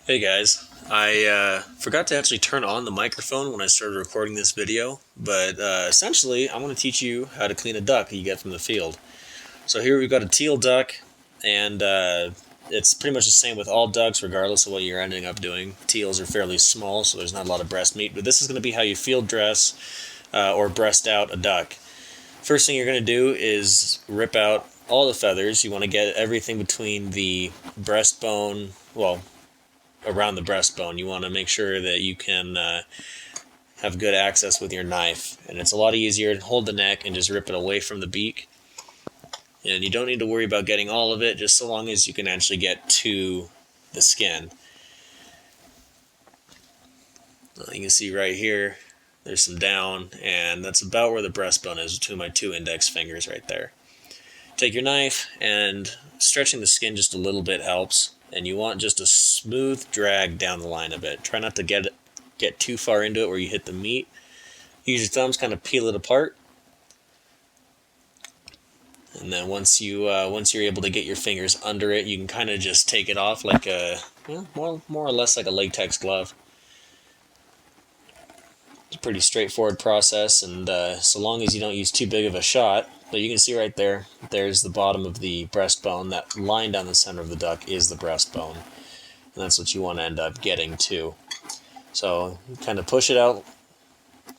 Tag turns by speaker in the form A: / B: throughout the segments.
A: Hey guys, I forgot to actually turn on the microphone when I started recording this video, but essentially I'm going to teach you how to clean a duck you get from the field. So here we've got a teal duck, and it's pretty much the same with all ducks regardless of what you're ending up doing. Teals are fairly small, so there's not a lot of breast meat, but this is going to be how you field dress or breast out a duck. First thing you're going to do is rip out all the feathers. You want to get everything between the breastbone, well, around the breastbone. You want to make sure that you can have good access with your knife, and it's a lot easier to hold the neck and just rip it away from the beak. And you don't need to worry about getting all of it, just so long as you can actually get to the skin. You can see right here there's some down, and that's about where the breastbone is between my two index fingers right there. Take your knife, and stretching the skin just a little bit helps, and you want just a smooth drag down the line a bit. Try not to get too far into it where you hit the meat. Use your thumbs, kind of peel it apart, and then once you're able to get your fingers under it, you can kind of just take it off like more or less like a latex glove. It's a pretty straightforward process, and so long as you don't use too big of a shot. But you can see right there, there's the bottom of the breastbone. That line down the center of the duck is the breastbone, and that's what you want to end up getting to. So kind of push it out,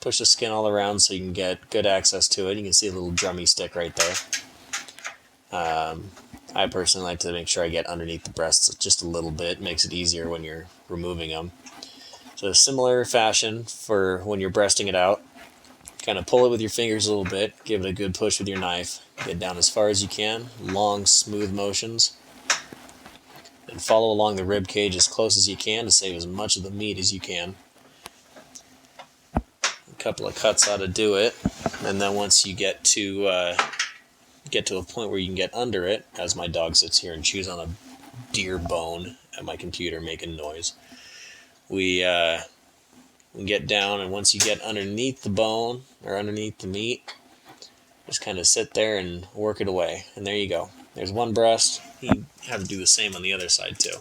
A: push the skin all around so you can get good access to it. You can see a little drummy stick right there. I personally like to make sure I get underneath the breasts just a little bit. It makes it easier when you're removing them. So a similar fashion for when you're breasting it out. Kind of pull it with your fingers a little bit, give it a good push with your knife, get down as far as you can, long smooth motions, and follow along the rib cage as close as you can to save as much of the meat as you can. A couple of cuts ought to do it, and then once you get to a point where you can get under it, as my dog sits here and chews on a deer bone at my computer making noise, we get down, and once you get underneath the bone or underneath the meat, just kind of sit there and work it away. And there you go. There's one breast. You have to do the same on the other side too.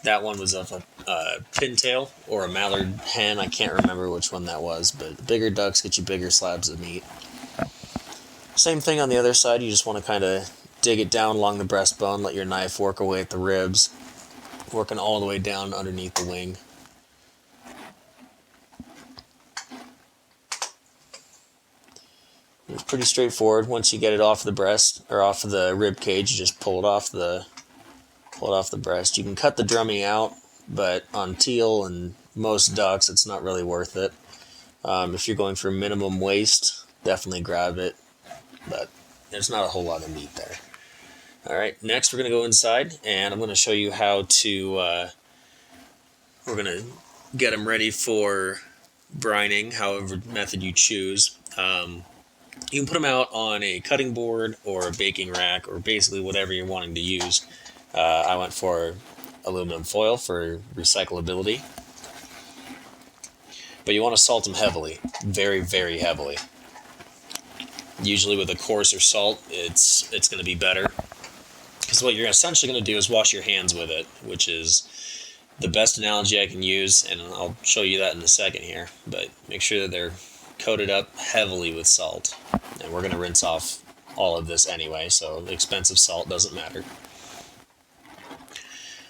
A: That one was of a pintail or a mallard hen. I can't remember which one that was, but bigger ducks get you bigger slabs of meat. Same thing on the other side. You just want to kind of dig it down along the breastbone, let your knife work away at the ribs, working all the way down underneath the wing. It's pretty straightforward. Once you get it off the breast or off of the rib cage, you just pull it off the breast. You can cut the drumming out, but on teal and most ducks, it's not really worth it. If you're going for minimum waste, definitely grab it, but there's not a whole lot of meat there. Alright, next we're going to go inside, and I'm going to show you how to, we're going to get them ready for brining, however method you choose. You can put them out on a cutting board or a baking rack, or basically whatever you're wanting to use. I went for aluminum foil for recyclability. But you want to salt them heavily, very, very heavily. Usually with a coarser salt, it's going to be better. Because what you're essentially going to do is wash your hands with it, which is the best analogy I can use, and I'll show you that in a second here. But make sure that they're coated up heavily with salt. And we're going to rinse off all of this anyway, so the expensive salt doesn't matter.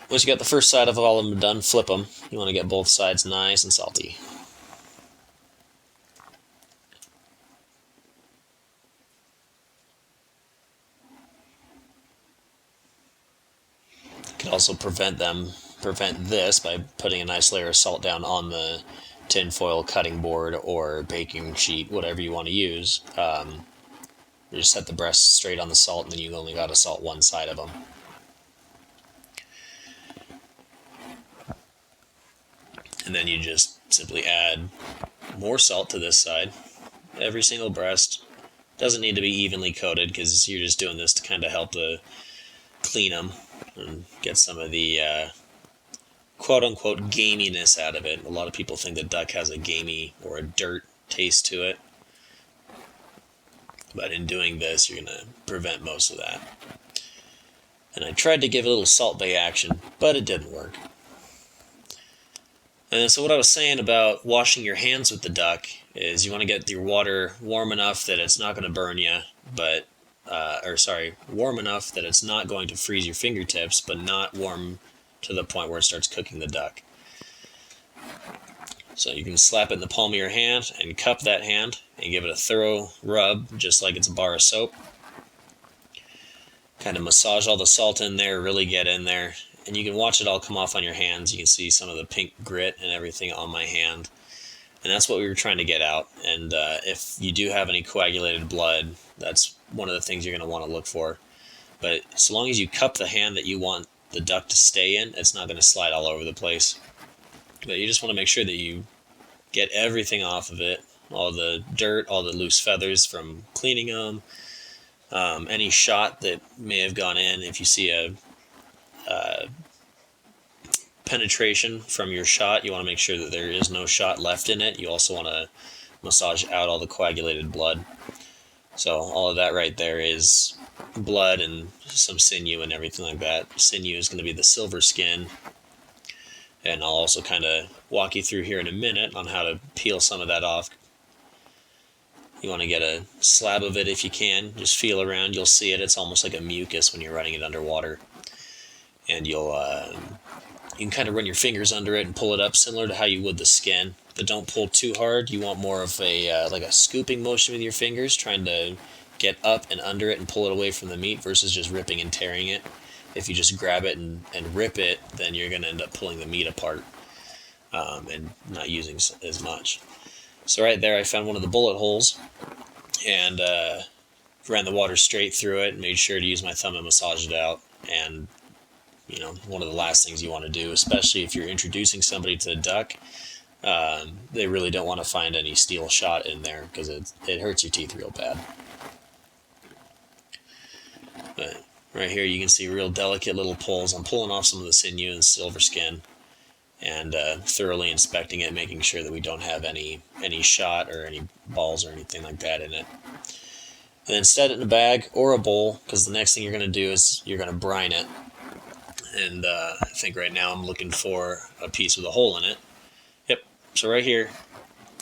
A: Once you got the first side of all of them done, flip them. You want to get both sides nice and salty. You can also prevent this by putting a nice layer of salt down on the tinfoil cutting board or baking sheet, whatever you want to use. You just set the breasts straight on the salt, and then you only got to salt one side of them. And then you just simply add more salt to this side. Every single breast doesn't need to be evenly coated, because you're just doing this to kind of help to clean them and get some of the quote-unquote gaminess out of it. A lot of people think that duck has a gamey or a dirt taste to it. But in doing this, you're going to prevent most of that. And I tried to give it a little Salt Bae action, but it didn't work. And so what I was saying about washing your hands with the duck is you want to get your water warm enough that it's not going to burn you, but warm enough that it's not going to freeze your fingertips, but not warm to the point where it starts cooking the duck. So you can slap it in the palm of your hand and cup that hand and give it a thorough rub, just like it's a bar of soap. Kind of massage all the salt in there, really get in there. And you can watch it all come off on your hands. You can see some of the pink grit and everything on my hand. And that's what we were trying to get out. And if you do have any coagulated blood, that's one of the things you're going to want to look for. But so long as you cup the hand that you want the duck to stay in, it's not going to slide all over the place. But you just want to make sure that you get everything off of it. All the dirt, all the loose feathers from cleaning them. Any shot that may have gone in. If you see a penetration from your shot, you want to make sure that there is no shot left in it. You also want to massage out all the coagulated blood. So all of that right there is blood and some sinew and everything like that. Sinew is going to be the silver skin. And I'll also kind of walk you through here in a minute on how to peel some of that off. You want to get a slab of it if you can. Just feel around. You'll see it. It's almost like a mucus when you're running it underwater. And you can kind of run your fingers under it and pull it up similar to how you would the skin. But don't pull too hard. You want more of a like a scooping motion with your fingers, trying to get up and under it and pull it away from the meat versus just ripping and tearing it. If you just grab it and rip it, then you're going to end up pulling the meat apart and not using as much. So right there I found one of the bullet holes and ran the water straight through it and made sure to use my thumb and massage it out. And you know, one of the last things you want to do, especially if you're introducing somebody to the duck, they really don't want to find any steel shot in there because it hurts your teeth real bad. But right here you can see real delicate little pulls. I'm pulling off some of the sinew and silver skin and thoroughly inspecting it, making sure that we don't have any shot or any balls or anything like that in it. And then set it in a bag or a bowl, because the next thing you're going to do is you're going to brine it. And I think right now I'm looking for a piece with a hole in it. Yep, so right here,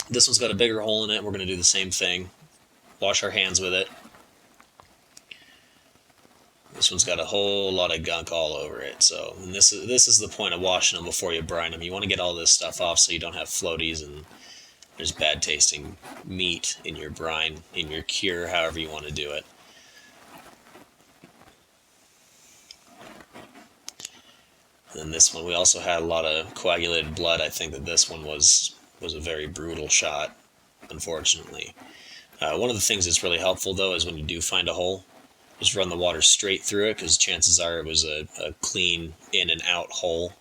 A: this one's got a bigger hole in it. We're going to do the same thing. Wash our hands with it. This one's got a whole lot of gunk all over it. So, and this is the point of washing them before you brine them. You want to get all this stuff off so you don't have floaties and there's bad tasting meat in your brine, in your cure, however you want to do it. And this one, we also had a lot of coagulated blood. I think that this one was a very brutal shot, unfortunately. One of the things that's really helpful, though, is when you do find a hole, just run the water straight through it, because chances are it was a clean in and out hole.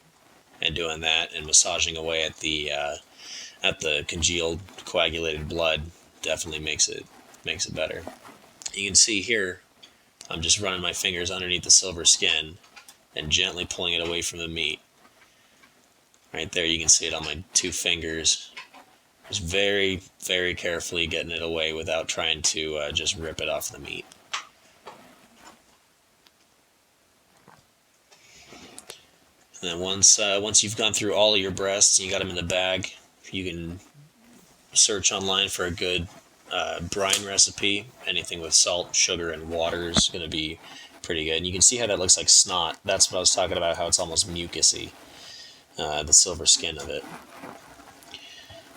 A: And doing that and massaging away at the congealed coagulated blood definitely makes it better. You can see here, I'm just running my fingers underneath the silver skin and gently pulling it away from the meat. Right there, you can see it on my 2 fingers. Just very, very carefully getting it away without trying to just rip it off the meat. And then once you've gone through all of your breasts and you got them in the bag, you can search online for a good brine recipe. Anything with salt, sugar, and water is going to be pretty good. And you can see how that looks like snot. That's what I was talking about, how it's almost mucusy, the silver skin of it.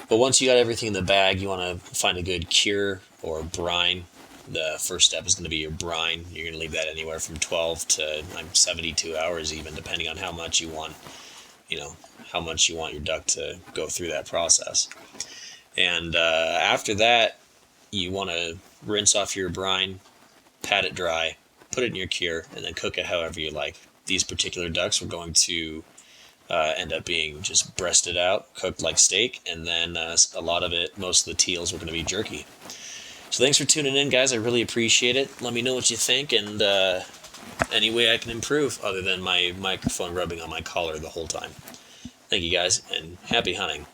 A: But once you got everything in the bag, you want to find a good cure or brine. The first step is going to be your brine. You're going to leave that anywhere from 12 to 72 hours even, depending on how much you want, how much you want your duck to go through that process. And after that, you want to rinse off your brine, pat it dry, put it in your cure, and then cook it however you like. These particular ducks were going to end up being just breasted out, cooked like steak, and then a lot of it, most of the teals were going to be jerky. So thanks for tuning in, guys. I really appreciate it. Let me know what you think, and any way I can improve other than my microphone rubbing on my collar the whole time. Thank you, guys, and happy hunting.